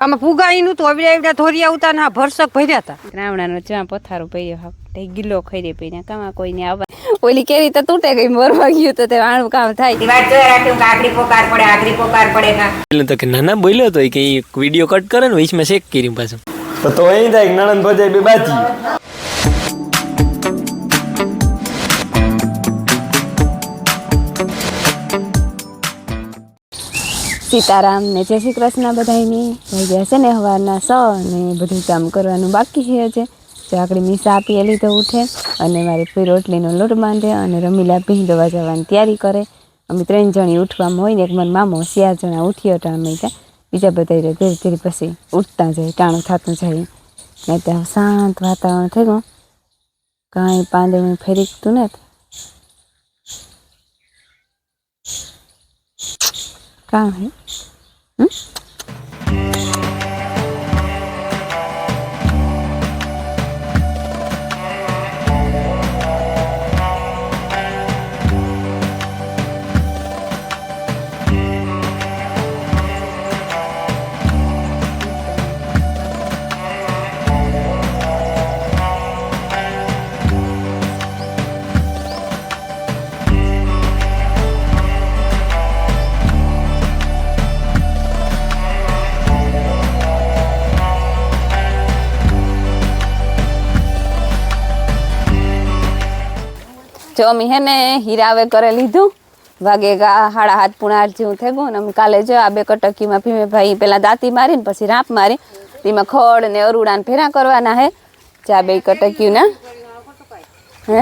આમાં ફુગાઈ નું તો હવે ધોરિયા ઉતા ના ભરસક ભર્યા હતા. રાવણાનો જ્યાં પથારો પડ્યો હા ગિલ્લો ખાઈ પીને કામાં કોઈને આવવા ઓલી કેવી તો તૂટે ગઈ મરવા ગયું તો તે વાણું કામ થાય. વાત જો રાખ્યું આખરી પોકાર પડે આખરી પોકાર પડે ના એટલે તો કે નાના બોલ્યો તો કે વિડિયો કટ કરે ને વીચમાં ચેક કર્યું પાછું તો અહીં થાય નણંદ ભજાઈ બે બાજી. સીતારામ ને જય શ્રી કૃષ્ણ બધાની થઈ ગયા છે ને હવારના ને બધું કામ કરવાનું બાકી છે. જે આકડી મીસા આપી લીધો ઉઠે અને મારી ફઈ રોટલીનો લોટ બાંધે અને રમીલા ભીંડવા જવાની તૈયારી કરે. અમે 3 જણી ઉઠવામાં હોય ને એક મારો મામો 4 જણા ઉઠી હતા અમે ત્યાં બીજા બધા ધીરે ધીરે પછી ઉઠતા જાય ટાણું થતું જાય ને ત્યાં શાંત વાતાવરણ થઈ ગયું કાંઈ પાંદડું ફેરીકતું ને કામ હે જો અમે હે ને હીરાવે કરે લીધું વાગે 7:30 પૂણા 8 જેવું થઈ ગયું ને અમે કાલે જો આ બે કટકીમાં ભીમે ભાઈ પેલા દાંતી મારીને પછી રાપ મારી તેમાં ખડ ને અરુડા ને ફેરા કરવાના હે ચા બે કટક્યું ને હે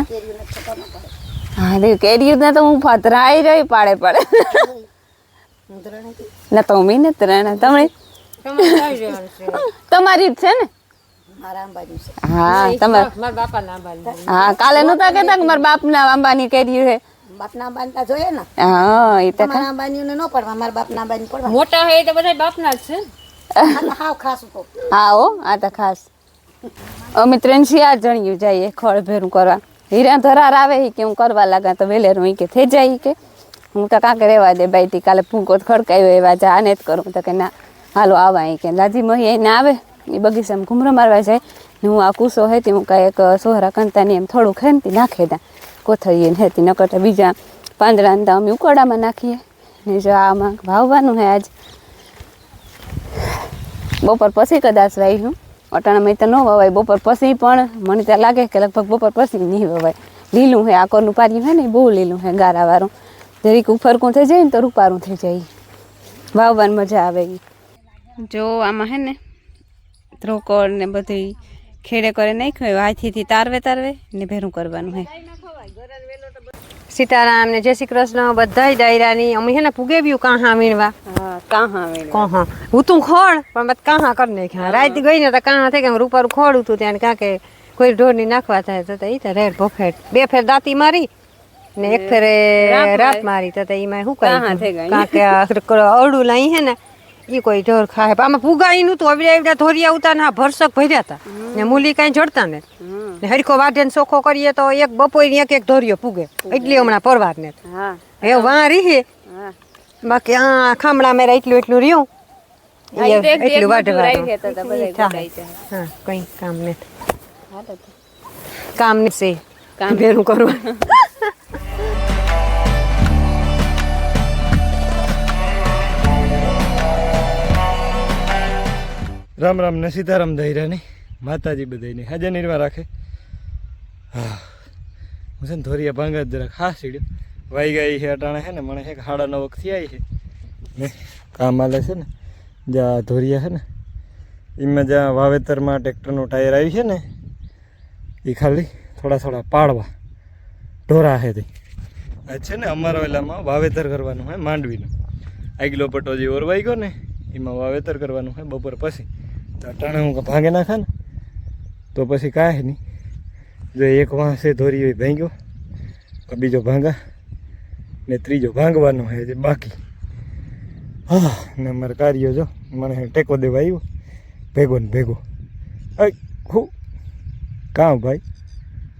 હા દે કેરીયું ને તો હું ફતરાઈ રહી પાડે ના તો મી ને ત્રણ તમે તમારી જ છે ને હા તમારા બાપા ના અંબાની હા કાલે નતા કહેતા કે મારા બાપ ના અંબાની કર્યું હે બાપ ના અંબાની તા જોઈએ ને હા એ તો અંબાની ને નો પડવા મારા બાપ ના અંબાની પડવા મોટા હે તો બધા બાપ ના જ છે. હાવ ખાસ તો હા હો આ તો ખાસ અમે 3-4 જણીયું જઈએ ખળ ભેરું કરવા હીરા ધરાર આવે કે હું કરવા લાગા તો વેલેરું કે થઈ જાય કે હું તો કાંકે રહેવા દે બાઈ તી કાલે ભૂકો ખડકાયો એવા જા ને જ કરું તો કે ના હાલો આવા કે લાજી મહી એને આવે એ બગીચામાં ઘૂમરો મારવા જાય ને હું આ કૂસો હતી હું કાંઈ એક સોહરા કંતાની એમ થોડું ખેંચતી નાખી દા કોથળીએ ને હેતી નકરતા બીજા પાંદડાને તો અમે ઉકળામાં નાખીએ ને જો આમાં વાવવાનું હે આજ બપોર પછી કદાચ વાવ્યું અટાણામાં તો ન વવાય બપોર પછી પણ મને ત્યાં લાગે કે લગભગ બપોર પછી નહીં વવાય લીલું હે આકોરનું પાર્યું હે ને બહુ લીલું હે ગારાવાળું જરીક ફરકું થઈ જાય ને તો રૂપારું થઈ જાય વાવવાની મજા આવે જો આમાં હે ને ત્રોકડ ને બધી ખેડે કરે નાખ્યો હાથીથી તારવે ને ભેરું કરવાનું હે. સીતારામ ને જય શ્રી કૃષ્ણ બધાય ડાયરાની અમે છે ને પુગેવ્યું કાહા વીણવા કાહા હું તું ખોળ પણ બસ કાહા કરી નાખ્યા રાત ગઈ ને તો કાહા થઈ ગયા રૂપારું ખોડું તું ત્યાં કાં કે કોઈ ઢોરની નાખવા થાય તો એ તો રેડ ભોફેટ 2 ફેર દાંતી મારી ને 1 ફેરે રાત મારી તો એમાં શું કાંઈ કે અવડું લાઈ હે ને એ કોઈ ઢોર ખાય આમાં ફુગાઈ નું તો હવે ધોરિયા ઉતા ના ભરસક ભર્યા હતા ને મૂલી કાંઈ જડતા ને હરખો વાઢે ને ચોખ્ખો કરીએ તો એક બપોર એક ધોરિયો પૂગે એટલી હમણાં પરવાર ને એ વાં રીહે બાકી આ ખામડા મેરા એટલું રહ્યું એટલું વાઢવા હા કઈ કામ નથી કામ નથી ભેરું કરવાનું રામ રામ ને સીતારામ દહીરાની માતાજી બધાની હાજર નિર્વા રાખે. હા હું છે ને ધોરિયા ભાંગા જ જરાક હા સીડ્યો વાઈ ગઈ છે અટાણે છે ને મને 9:30 થી આવી છે ને કામ આલે છે ને જ્યાં ધોરિયા છે ને એમાં જ્યાં વાવેતરમાં ટ્રેક્ટરનું ટાયર આવ્યું છે ને એ ખાલી થોડા પાડવા ઢોરા છે તે આ છે ને અમારા વેલામાં વાવેતર કરવાનું હોય માંડવીનું આગલો પટ્ટો જે ઓરવાઈ ગયો ને એમાં વાવેતર કરવાનું હોય બપોર પછી તો અટાણે હું ભાંગે નાખા ને તો પછી કાંઈ નહીં જો એક વાંસે ધોરી ભાંગ્યો બીજો ભાંગા ને ત્રીજો ભાંગવાનો છે જે બાકી હા ને મારે કાર્યો જો મને ટેકો દેવા આવ્યો ભેગો ને ભેગો હું કાં ભાઈ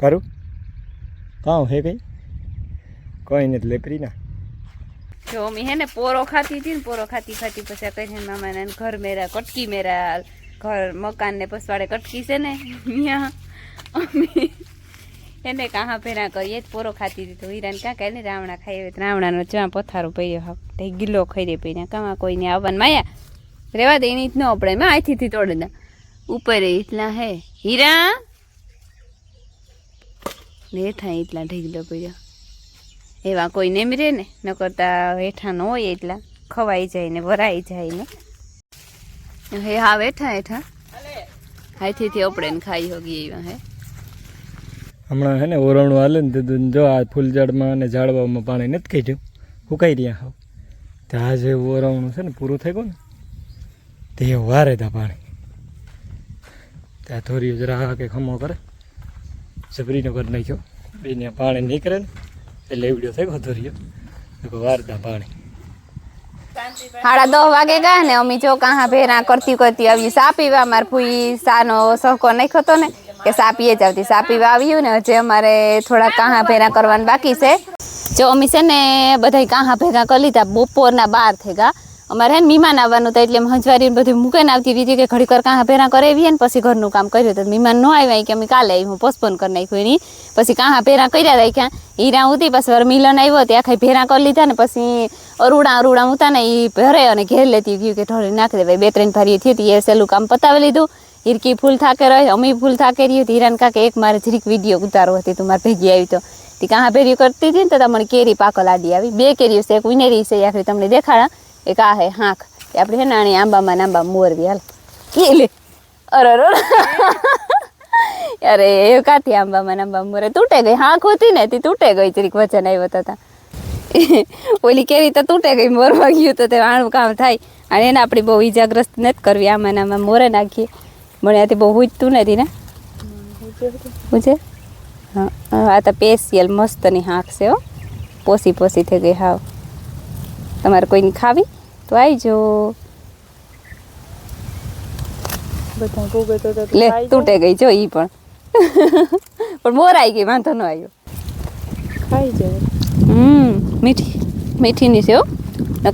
કરું કાં હે કંઈ કોઈ નથી લેપરી ના જો અમી હે ને પોરો ખાતી હતી ને પોરો ખાતી પછી કઈ મામાને ઘર મેરા કટકી મેરા ઘર મકાન ને પસવાડે કટકી છે ને અહીંયા અમી એને કાહા ફેરા કરીએ પોરો ખાતી હતી તો હીરાને કાં કહે ને રાવણા ખાઈ હોય રાવણાનો જ્યાં પથારો પડ્યો હા તે ગિલ્લો ખાઈ દે પીને કામાં કોઈને આવવાનું માયા રેવા દે એની જ ન પડે મેં આથી તોડે દા ઉપર એટલા હે હીરા ને હેઠા એટલા ઢીગલો પડ્યો એવા કોઈ નેમ રે ને ન કરતા હેઠા ન હોય એટલા ખવાઈ જાય ને ભરાઈ જાય ને હે હા હેઠા હેઠા હાથીથી આપણે ને ખાઈ હોગી એવા હે હમણાં હે ને ઓરણું હાલે ને તો જો આ ફૂલઝાડમાં અને ઝાડવામાં પાણી નથી કાઢ્યું સુકાઈ રહ્યા હાવ તો આ જે ઓરણું છે ને પૂરું થઈ ગયું ને તે વારે તા પાણી ત્યાં થોડી જરા કે ખમો કરે સબરીનો કરી નાખ્યો બેને પાણી નીકળે ને એટલે એવડ્યો થઈ ગયો ધોર્યો વારતા પાણી 10:30 વાગે ગયા ને અમી જો કાહા ભેરા કરતી આવી સા પીવા માર ફૂઈ સાનો સહકો નાખ્યો હતો ને કે સા પીએ જ આવતી સા પીવા આવ્યું ને હજી અમારે થોડા કાહા ભેરા કરવાનું બાકી છે જો અમી છે ને બધા કાહા ભેગા કરી લીધા બપોરના 12 થઈ ગયા અમારે હે મહેમાન આવવાનું હતું એટલે હંજવારી બધું મૂકીને આવતી હતી કે ઘડી કર કાહા ભેરા કરાવીએ ને પછી ઘરનું કામ કર્યું તો મહેમાન ન આવ્યા કે અમે કાલે આવી હું પોસ્ટપોન કરી નાખ્યું એની પછી કાહા ભેરા કર્યા રાખ્યા હીરા ઉતી પછી મિલન આવ્યો ત્યાં ખાઈ ભેરા કરી લીધા ને પછી અરુડા ઉતા ને એ ભરે અને ઘેર લેતી ગયું કે ઢોળી નાખી દે 2-3 ભારી થઈ હતી એ સહેલું કામ પતાવી લીધું હિરકી ફૂલ થાકે રહે અમી ફૂલ થાકે રહી હતી હીરાને કાકે એક મારે જરીક વિડીયો ઉતારો હતી તું મારે ભેગી આવી તો તે કાહા ભેરી કરતી હતી ને તો તમને કેરી પાકલ આડી આવી 2 કેરીઓ છે એક ઉનેરી છે આખરી તમને દેખાડા એક આ હે હાંખ એ આપણે હે નાની આંબામાં આંબા મોરવી હાલ કે લે અરે અરે એ કાથી આંબામાં આંબા મોરે તૂટે ગઈ હાંખ હોતી ને તે તૂટે ગઈ જરીક વચન આવ્યો હતા ઓલી કેરી તો તૂટે ગઈ મોરવા ગયું તો તે આણું કામ થાય અને એને આપણી બહુ ઈજાગ્રસ્ત નથી કરવી આમાં મોરે નાખીએ મળ્યાથી બહુ ઉજતું નથી ને પૂછે હા આ તો સ્પેશિયલ મસ્તની હાંખ છે હો પોસી થઈ ગઈ હાવ તમારે કોઈની ખાવી તો આવજો લે તૂટે ગઈ જો ઈ પણ મોરાઈ ગઈ વાંધો ન આવ્યો ખાઈ જાય મીઠીની છે હો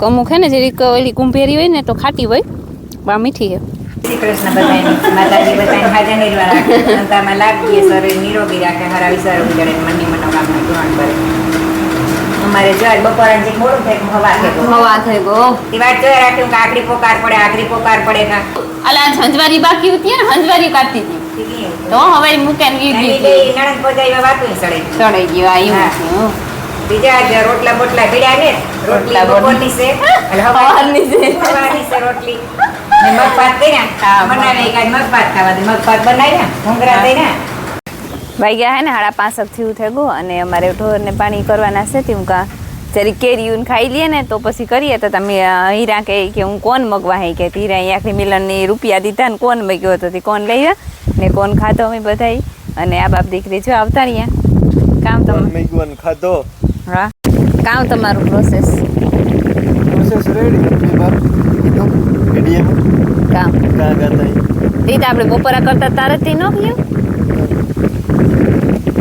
અમુક હે ને જરીક ઓલી કુંભેરી હોય ને તો ખાટી હોય પણ મીઠી છે શ્રી કૃષ્ણ બધાને માતાજી બધાને હાજર નિર્વા રાખે સંતામાં લાગીએ શરીર નિરોગી રાખે હરા વિચારો ઉજળે મનની મનોકામના પૂર્ણ કરે અમારે જો આજ બપોરે જે મોડું થાય હવા થઈ ગયો તે વાત જોઈ રાખ્યું કે આખરી પોકાર પડે કા અલા હંજવારી બાકી હતી ને હંજવારી કાઢતી હતી તો હવે મૂકે ને ગઈ નણંદ પજાઈ વાતું ચડાઈ ગયો આવ્યું બીજા જ રોટલા બોટલા ભીડ્યા ને રોટલા બપોરની છે અને હવાની છે રોટલી ને મગભાત કર્યા બનાવી કાંઈ મગભાત ખાવા દે મગભાત બનાવ્યા ભૂંગરા દઈને વાગ્યા હે ને 5:30 થયું થઈ ગયું અને અમારે ઢોરને પાણી કરવાના છે તે હું કા જરી કેરીયું ખાઈ લઈએ ને તો પછી કરીએ તો તમે હીરા કે હું કોણ મગવા હે કે હીરા આખરી મિલનની રૂપિયા દીધા ને કોણ મગ્યો હતો તે કોણ લઈ ગયા ને કોણ ખાધો અમે બધા અને આ બાપ દીકરી જો આવતા રહ્યા કામ તમારું ખાધો હા કામ તમારું પ્રોસેસ રેડી કામ એ તો આપણે બપોરા કરતા તારે તે ન ગયું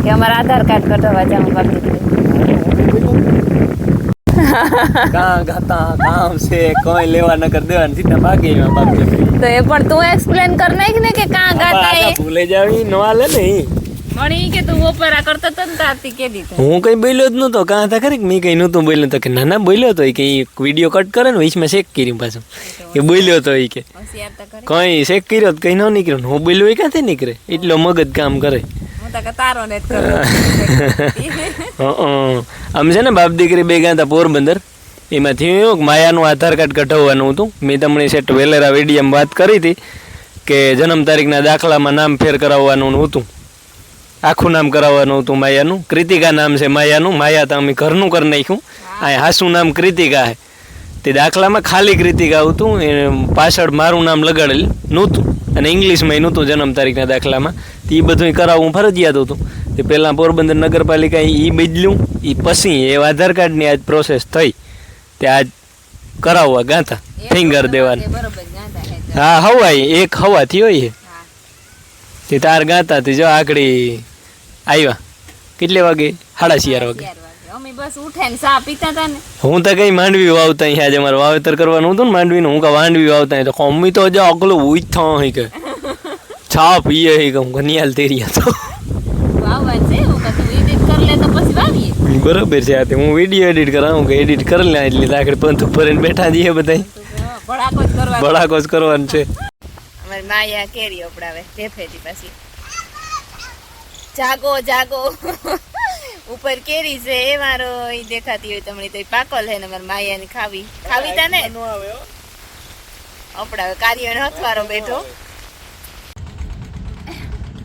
કે અમારા આધાર કાર્ડ કઢાવવા જાઉં બાપ દીકરી કામ છે કોઈ લેવા ન કર દેવા સીધા ભાગી બાપ તો એ પણ તું એક્સપ્લેન કર નાખ ને કે કાં ગાતા એ ભૂલે જાવી નો હાલે ને મણી કે તું બપોરા કરતા તો ને તારથી કે દીધું હું કઈ બોલ્યો જ નતો કાં હતા ખરી મેં કઈ નતું બોલ્યો તો કે ના બોલ્યો તો કે વિડીયો કટ કરે ને વીસમાં ચેક કર્યું પાછું કે બોલ્યો તો કે કઈ ચેક કર્યો તો કઈ ન નીકળ્યો હું બોલ્યો એ ક્યાંથી નીકળે એટલો મગજ કામ કરે તારો ને આમ છે ને બાપ દીકરી બે ગયા હતા પોરબંદર એમાંથી એવું માયાનું આધાર કાર્ડ કઢાવવાનું હતું મેં તમને સેટ વેલેરા વિડીયામાં વાત કરી હતી કે જન્મ તારીખના દાખલામાં નામ ફેર કરાવવાનું હતું આખું નામ કરાવવાનું હતું માયાનું કૃતિકા નામ છે માયાનું માયા તો અમે ઘરનું કરી નાખ્યું આ હાસું નામ કૃતિકા છે તે દાખલામાં ખાલી કૃતિકા હતું એ પાછળ મારું નામ લગાડેલ નહોતું અને ઇંગ્લિશમાં નહોતું જન્મ તારીખના દાખલામાં તો એ બધું કરાવવું ફરજિયાત હતું તે પહેલાં પોરબંદર નગરપાલિકાએ એ બદલ્યું એ પછી એ આધાર કાર્ડની આજ પ્રોસેસ થઈ તે આજ કરાવવા ગાતા ફિંગર દેવાની હા હવાય એક હવાથી હોય તે તાર ગાતા તે જો આકડી આવ્યા કેટલે વાગે 11:30 વાગે અમે બસ ઉઠે ને ચા પીતા હતા ને હું તો કઈ માંડવી વાવતા અહીં આજે મારે વાવેતર કરવાનું હતું ને માંડવીનું હું કા માંડવી વાવતા અહીં તો મમ્મી તો હજી અગલું ઉઠા અહીં કે છા પીએ અહીં કે હું કનિયાલ તેરિયા તો વાવવા છે હું કહું એડિટ કરી લે તો પછી વાવીએ બરાબર છે આ તે હું વિડીયો એડિટ કરાવું કે એડિટ કરી લે એટલે લાકડી પંથ ભરીને બેઠા જઈએ બધા ભડાકો જ કરવા બળાકો જ કરવાનું છે અમારી માયા કેરી ઓપડાવે ઢેફેથી પાછી જાગો જાગો ઉપર કેરી છે એ મારો ઈ દેખાતી હોય તમને તો પાકલ હે ને મારી માયાની ખાવી તા ને ઓપડાવે કાર્ય હથવારો બેઠો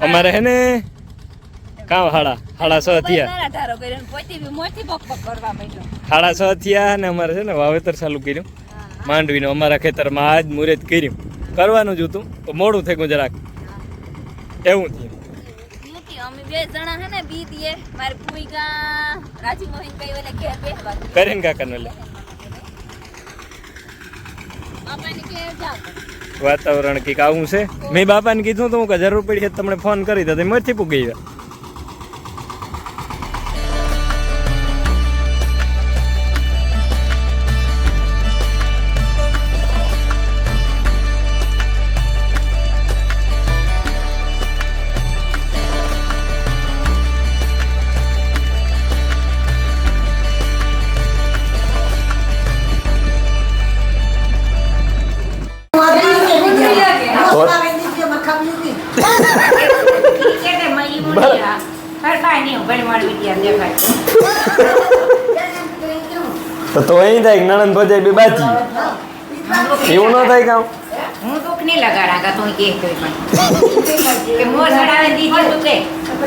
અમારે હે ને કામ હાડા 6 થયા ધારો કર્યો પોતી બી મોટી બકબક કરવા માંડ્યો હાડા 6 થયા ને અમારે છે ને વાવેતર ચાલુ કર્યું માંડવીનું અમારા ખેતરમાં આજ મુહૂર્ત કર્યું કરવાનું જ હતું તો મોડું થઈ ગયું જરાક એવું થયું અમે બે જણા હે ને બી દીએ મારી પુઈગા રાજી મોહિન કઈ ઓલે ઘેર બેહવા કરીને કાકાને લે બાપાને કે જાવ વાતાવરણ કંઈક આવું છે મેં બાપાને કીધું તો હું કે જરૂર પડી છે તમને ફોન કરી દો તમે મરથી પૂગી ગયા તો અહીં થાય નણંદ ભજાઈ બે બાજી એવું ન થાય કામ હું દુઃખ નહીં લગાડા કા તું કે કોઈ પણ કે મોર સડાવે દીધી તું કે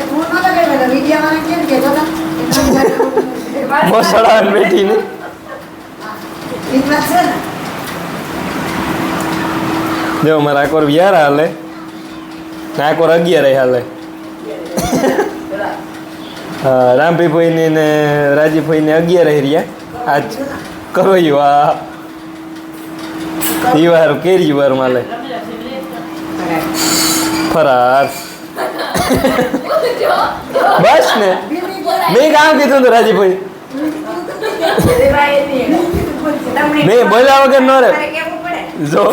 તું ન લગાવે વિડિયા વાળા કેમ કે મોસડાને બેઠી ને જો મારા આકોર 11 હાલે ને આકોર 11 હાલે હા રામભાઈ ને રાજીભાઈ ને 11 રહ્યા આજ કરોયું આ ઈ વાર કેરી વાર માલે ફરાર બસ ને મેં કામ કીધું તો રાજીભાઈ મેં બોલ્યા વગર ન રે જો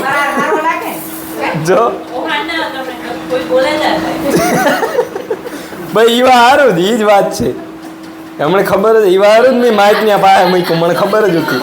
જો ભાઈ ઈવા હારું જ ઈ જ વાત છે હમણાં ખબર જ ઈવા હારું જ મેં માઇક ત્યાં પાસે મૂક્યું મને ખબર જ હતી